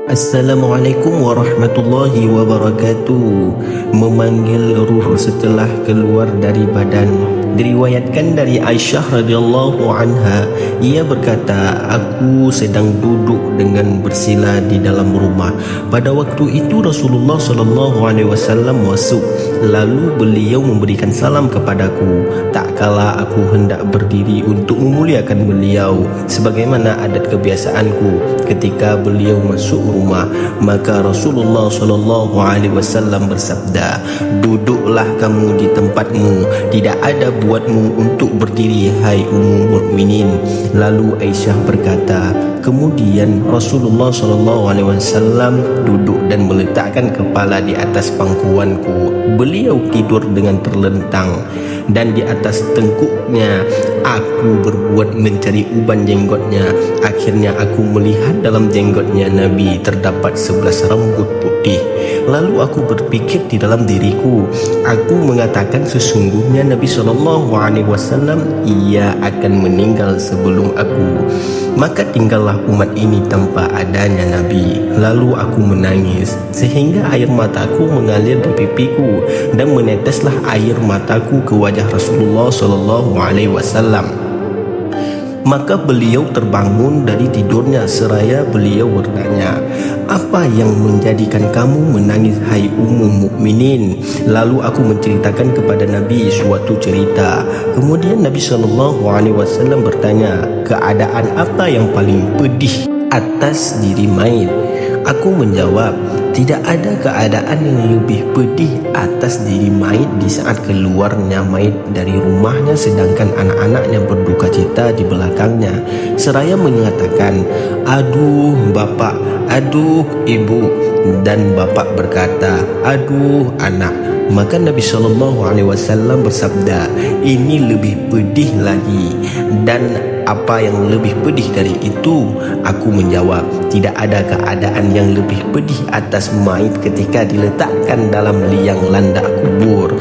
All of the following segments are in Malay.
Assalamualaikum warahmatullahi wabarakatuh. Memanggil ruh setelah keluar dari badan. Diriwayatkan dari Aisyah radhiyallahu anha, ia berkata, aku sedang duduk dengan bersila di dalam rumah. Pada waktu itu Rasulullah sallallahu alaihi wasallam masuk, lalu beliau memberikan salam kepadaku. Tak kala aku hendak berdiri untuk memuliakan beliau sebagaimana adat kebiasaanku ketika beliau masuk rumah, maka Rasulullah sallallahu alaihi wasallam bersabda, duduklah kamu di tempatmu, tidak ada buatmu untuk berdiri, hai ummul mukminin. Lalu Aisyah berkata, kemudian Rasulullah sallallahu alaihi wasallam duduk dan meletakkan kepala di atas pangkuanku. Beliau tidur dengan terlentang dan di atas tengkuknya aku berbuat mencari uban jenggotnya. Akhirnya aku melihat dalam jenggotnya Nabi terdapat 11 rambut putih. Lalu aku berpikir di dalam diriku, aku mengatakan sesungguhnya Nabi SAW ia akan meninggal sebelum aku, maka tinggallah umat ini tanpa adanya Nabi. Lalu aku menangis sehingga air mataku mengalir di pipiku dan meneteslah air mataku ke wajah Rasulullah SAW. Maka beliau terbangun dari tidurnya seraya beliau bertanya, apa yang menjadikan kamu menangis, hai ummul mukminin? Lalu aku menceritakan kepada Nabi suatu cerita. Kemudian Nabi SAW bertanya, keadaan apa yang paling pedih atas diri mayit? Aku menjawab, tidak ada keadaan yang lebih pedih atas diri mayit di saat keluarnya mayit dari rumahnya sedangkan anak-anaknya berduka cita di belakangnya. Seraya mengatakan, aduh bapak, aduh ibu. Dan bapak berkata, aduh anak. Maka Nabi SAW bersabda, ini lebih pedih lagi. Dan apa yang lebih pedih dari itu? Aku menjawab, tidak ada keadaan yang lebih pedih atas mayit ketika diletakkan dalam liang landak kubur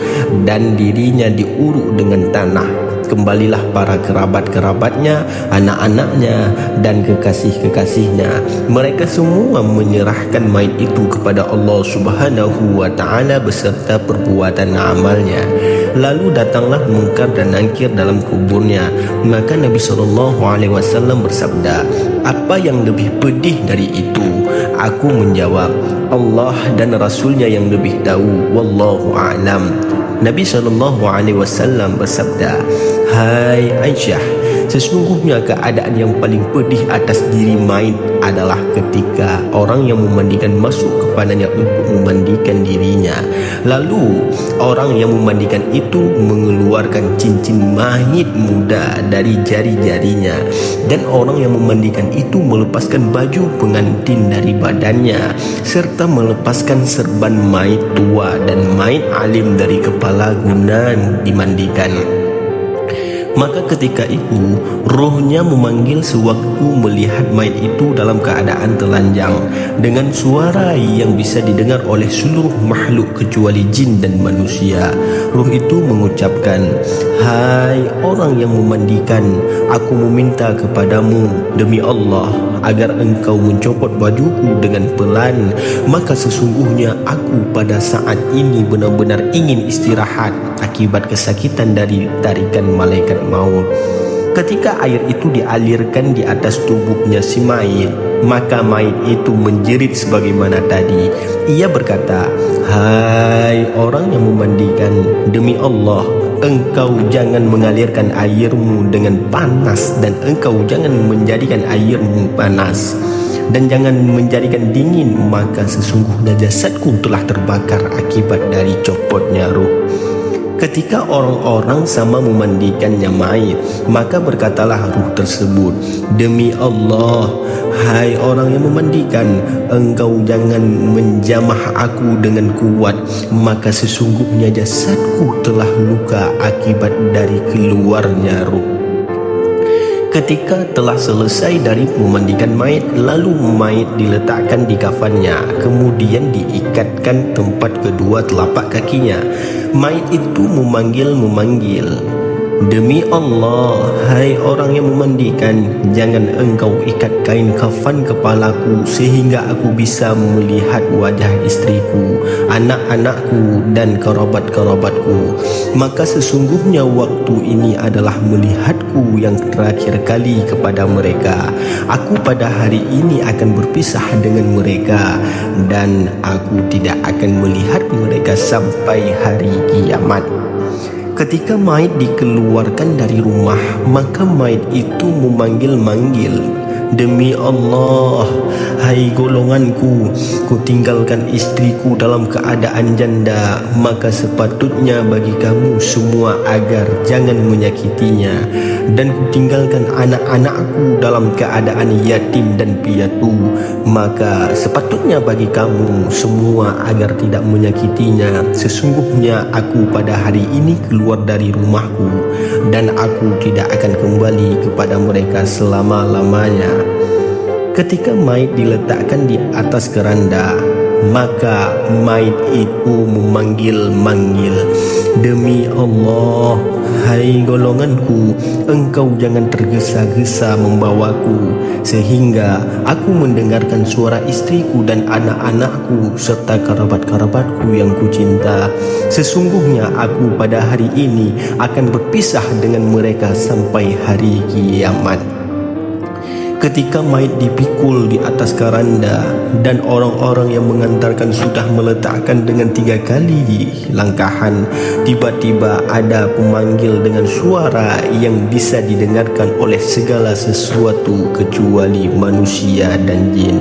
dan dirinya diuruk dengan tanah. Kembalilah para kerabat-kerabatnya, anak-anaknya dan kekasih-kekasihnya. Mereka semua menyerahkan mayit itu kepada Allah Subhanahu wa taala beserta perbuatan amalnya. Lalu datanglah Munkar dan Nakir dalam kuburnya. Maka Nabi SAW bersabda, apa yang lebih pedih dari itu? Aku menjawab, Allah dan Rasulnya yang lebih tahu, wallahu a'lam. Nabi SAW bersabda, hai Aisyah, sesungguhnya keadaan yang paling pedih atas diri mayit adalah ketika orang yang memandikan masuk kepadanya untuk memandikan dirinya. Lalu orang yang memandikan itu mengeluarkan cincin mayit muda dari jari-jarinya, dan orang yang memandikan itu melepaskan baju pengantin dari badannya serta melepaskan serban mayit tua dan mayit alim dari kepala guna dimandikan. Maka ketika itu rohnya memanggil sewaktu melihat mayit itu dalam keadaan telanjang dengan suara yang bisa didengar oleh seluruh makhluk kecuali jin dan manusia. Roh itu mengucapkan, hai orang yang memandikan, aku meminta kepadamu demi Allah agar engkau mencopot bajuku dengan pelan. Maka sesungguhnya aku pada saat ini benar-benar ingin istirahat akibat kesakitan dari tarikan malaikat maut. Ketika air itu dialirkan di atas tubuhnya si mayit, maka mayit itu menjerit sebagaimana tadi. Ia berkata, hai orang yang memandikan, demi Allah engkau jangan mengalirkan airmu dengan panas, dan engkau jangan menjadikan airmu panas, dan jangan menjadikan dingin, maka sesungguhnya jasadku telah terbakar akibat dari copotnya ruh. Ketika orang-orang sama memandikannya mayit, maka berkatalah ruh tersebut, demi Allah, hai orang yang memandikan, engkau jangan menjamah aku dengan kuat, maka sesungguhnya jasadku telah luka akibat dari keluarnya ruh. Ketika telah selesai dari memandikan mayit, lalu mayit diletakkan di kafannya, kemudian diikatkan tempat kedua telapak kakinya. Mayit itu memanggil, Demi Allah, hai orang yang memandikan, jangan engkau ikat kain kafan kepalaku sehingga aku bisa melihat wajah istriku, anak-anakku dan kerabat-kerabatku. Maka sesungguhnya waktu ini adalah melihatku yang terakhir kali kepada mereka. Aku pada hari ini akan berpisah dengan mereka dan aku tidak akan melihat mereka sampai hari kiamat. Ketika mayit dikeluarkan dari rumah, maka mayit itu memanggil-manggil, demi Allah, hai golonganku, ku tinggalkan istriku dalam keadaan janda, maka sepatutnya bagi kamu semua agar jangan menyakitinya, dan ku tinggalkan anak-anakku dalam keadaan yatim dan piatu, maka sepatutnya bagi kamu semua agar tidak menyakitinya. Sesungguhnya aku pada hari ini keluar dari rumahku dan aku tidak akan kembali kepada mereka selama-lamanya. Ketika mayit diletakkan di atas keranda, maka mayit itu memanggil-manggil, demi Allah, hai golonganku, engkau jangan tergesa-gesa membawaku sehingga aku mendengarkan suara istriku dan anak-anakku serta kerabat-kerabatku yang kucinta. Sesungguhnya aku pada hari ini akan berpisah dengan mereka sampai hari kiamat. Ketika mayit dipikul di atas keranda dan orang-orang yang mengantarkan sudah meletakkan dengan 3 kali langkahan, tiba-tiba ada pemanggil dengan suara yang bisa didengarkan oleh segala sesuatu kecuali manusia dan jin.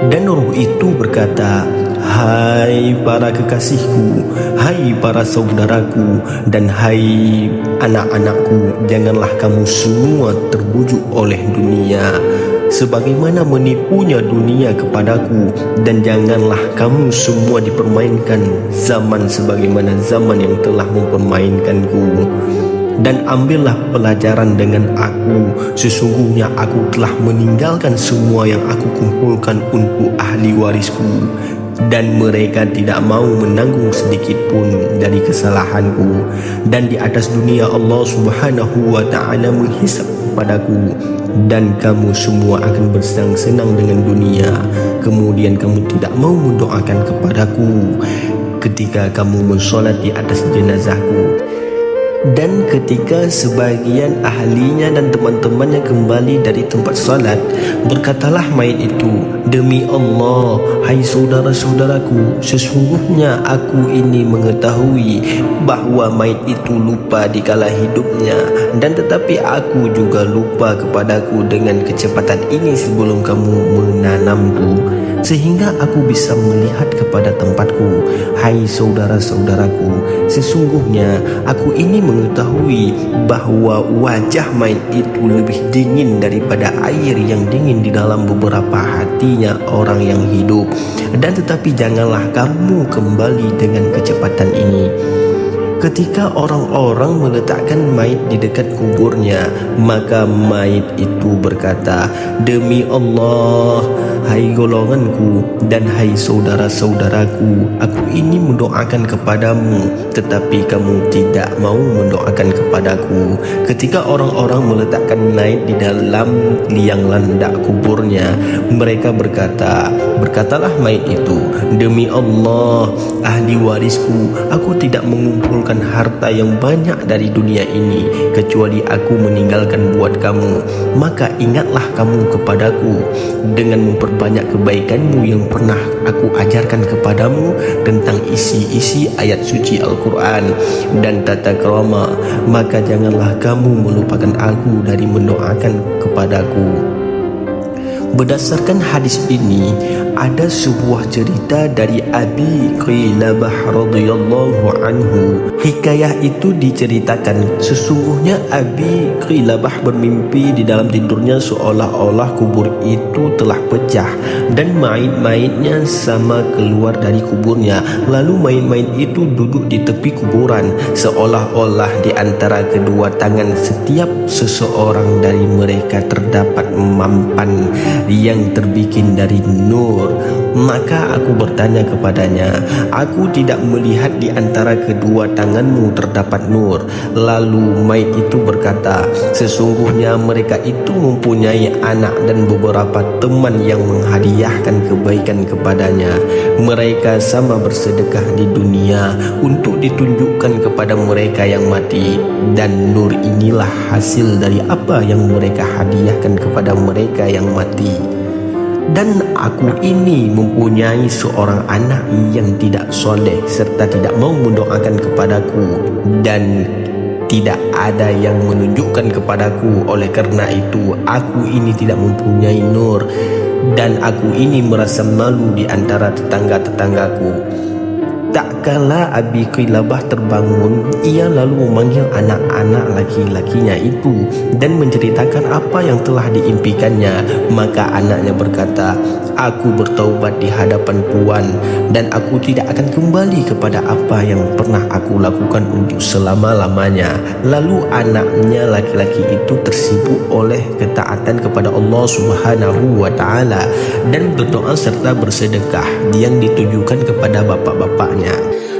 Dan roh itu berkata, hai para kekasihku, hai para saudaraku, dan hai anak-anakku, janganlah kamu semua terbujuk oleh dunia sebagaimana menipunya dunia kepadaku, dan janganlah kamu semua dipermainkan zaman sebagaimana zaman yang telah mempermainkanku. Dan ambillah pelajaran dengan aku, sesungguhnya aku telah meninggalkan semua yang aku kumpulkan untuk ahli warisku, dan mereka tidak mau menanggung sedikit pun dari kesalahanku. Dan di atas dunia Allah Subhanahu wa ta'ala menghisap padaku, dan kamu semua akan bersenang-senang dengan dunia. Kemudian kamu tidak mau mendoakan kepadaku ketika kamu mensolat di atas jenazahku. Dan ketika sebagian ahlinya dan teman-temannya kembali dari tempat salat, berkatalah mayit itu, demi Allah, hai saudara-saudaraku, sesungguhnya aku ini mengetahui bahawa mayit itu lupa di kala hidupnya, dan tetapi aku juga lupa kepadaku dengan kecepatan ini sebelum kamu menanamku, sehingga aku bisa melihat kepada tempatku. Hai saudara-saudaraku, sesungguhnya aku ini mengetahui bahawa wajah mayit itu lebih dingin daripada air yang dingin di dalam beberapa hatinya orang yang hidup, dan tetapi janganlah kamu kembali dengan kecepatan ini. Ketika orang-orang meletakkan mayit di dekat kuburnya, maka mayit itu berkata, demi Allah, hai golonganku dan hai saudara-saudaraku, aku ini mendoakan kepadamu, tetapi kamu tidak mau mendoakan kepadaku. Ketika orang-orang meletakkan mayit di dalam liang landak kuburnya, mereka berkatalah mayit itu, demi Allah, ahli warisku, aku tidak mengumpulkan harta yang banyak dari dunia ini kecuali aku meninggalkan buat kamu. Maka ingatlah kamu kepadaku dengan memperbanyak kebaikanmu yang pernah aku ajarkan kepadamu tentang isi-isi ayat suci Al-Quran dan tata krama, maka janganlah kamu melupakan aku dari mendoakan kepadaku. Berdasarkan hadis ini, ada sebuah cerita dari Abi Qilabah radhiyallahu anhu. Hikayah itu diceritakan, sesungguhnya Abi Qilabah bermimpi di dalam tidurnya seolah-olah kubur itu telah pecah dan mayit-mayitnya sama keluar dari kuburnya. Lalu mayit-mayit itu duduk di tepi kuburan, seolah-olah di antara kedua tangan setiap seseorang dari mereka terdapat mampan yang terbikin dari nur nur. Maka aku bertanya kepadanya, aku tidak melihat di antara kedua tanganmu terdapat nur. Lalu mayit itu berkata, sesungguhnya mereka itu mempunyai anak dan beberapa teman yang menghadiahkan kebaikan kepadanya. Mereka sama bersedekah di dunia untuk ditunjukkan kepada mereka yang mati, dan nur inilah hasil dari apa yang mereka hadiahkan kepada mereka yang mati. Dan aku ini mempunyai seorang anak yang tidak soleh serta tidak mau mendoakan kepadaku, dan tidak ada yang menunjukkan kepadaku. Oleh kerana itu aku ini tidak mempunyai nur, dan aku ini merasa malu di antara tetangga-tetanggaku. Tak kala Abi Qilabah terbangun, ia lalu memanggil anak-anak laki-lakinya itu dan menceritakan apa yang telah diimpikannya. Maka anaknya berkata, aku bertaubat di hadapan Puan, dan aku tidak akan kembali kepada apa yang pernah aku lakukan untuk selama-lamanya. Lalu anaknya laki-laki itu tersibuk oleh ketaatan kepada Allah Subhanahu wa Ta'ala dan berdoa serta bersedekah yang ditujukan kepada bapak-bapaknya.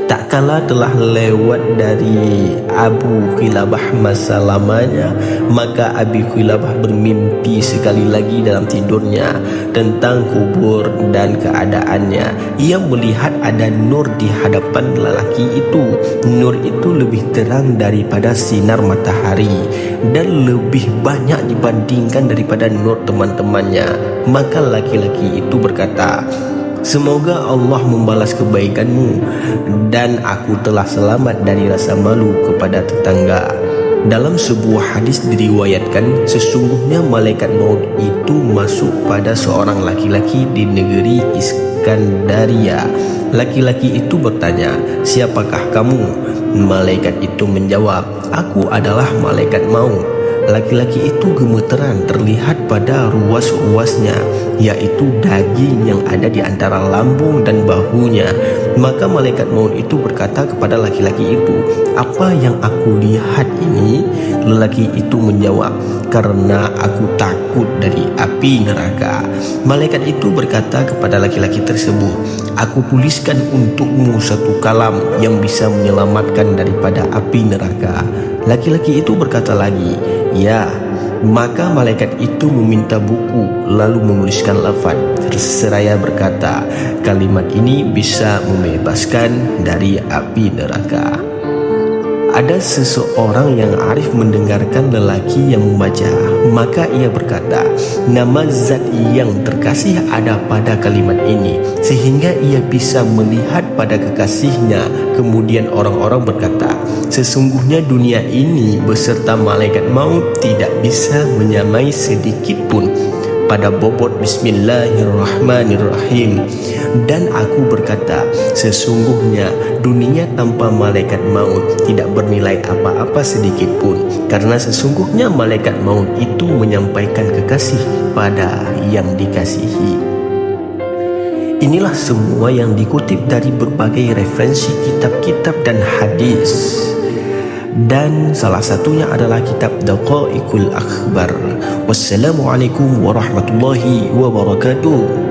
Tak kala telah lewat dari Abu Qilabah masa lamanya, maka Abi Qilabah bermimpi sekali lagi dalam tidurnya tentang kubur dan keadaannya. Ia melihat ada nur di hadapan lelaki itu. Nur itu lebih terang daripada sinar matahari dan lebih banyak dibandingkan daripada nur teman-temannya. Maka laki-laki itu berkata, semoga Allah membalas kebaikanmu, dan aku telah selamat dari rasa malu kepada tetangga. Dalam sebuah hadis diriwayatkan, sesungguhnya malaikat maut itu masuk pada seorang laki-laki di negeri Iskandaria. Laki-laki itu bertanya, siapakah kamu? Malaikat itu menjawab, aku adalah malaikat maut. Laki-laki itu gemeteran terlihat pada ruas-ruasnya, yaitu daging yang ada di antara lambung dan bahunya. Maka malaikat maut itu berkata kepada laki-laki itu, apa yang aku lihat ini? Lelaki itu menjawab, karena aku takut dari api neraka. Malaikat itu berkata kepada laki-laki tersebut, aku tuliskan untukmu satu kalam yang bisa menyelamatkan daripada api neraka. Laki-laki itu berkata lagi, ya. Maka malaikat itu meminta buku lalu menuliskan lafaz seraya berkata, kalimat ini bisa membebaskan dari api neraka. Ada seseorang yang arif mendengarkan lelaki yang membaca, maka ia berkata, nama zat yang terkasih ada pada kalimat ini, sehingga ia bisa melihat pada kekasihnya. Kemudian orang-orang berkata, sesungguhnya dunia ini beserta malaikat maut tidak bisa menyamai sedikit pun pada bobot Bismillahirrahmanirrahim. Dan aku berkata, sesungguhnya dunia tanpa malaikat maut tidak bernilai apa-apa sedikit pun, karena sesungguhnya malaikat maut itu menyampaikan kekasih pada yang dikasihi. Inilah semua yang dikutip dari berbagai referensi kitab-kitab dan hadis, dan salah satunya adalah kitab Daqaiqul Akhbar. Wassalamualaikum warahmatullahi wabarakatuh.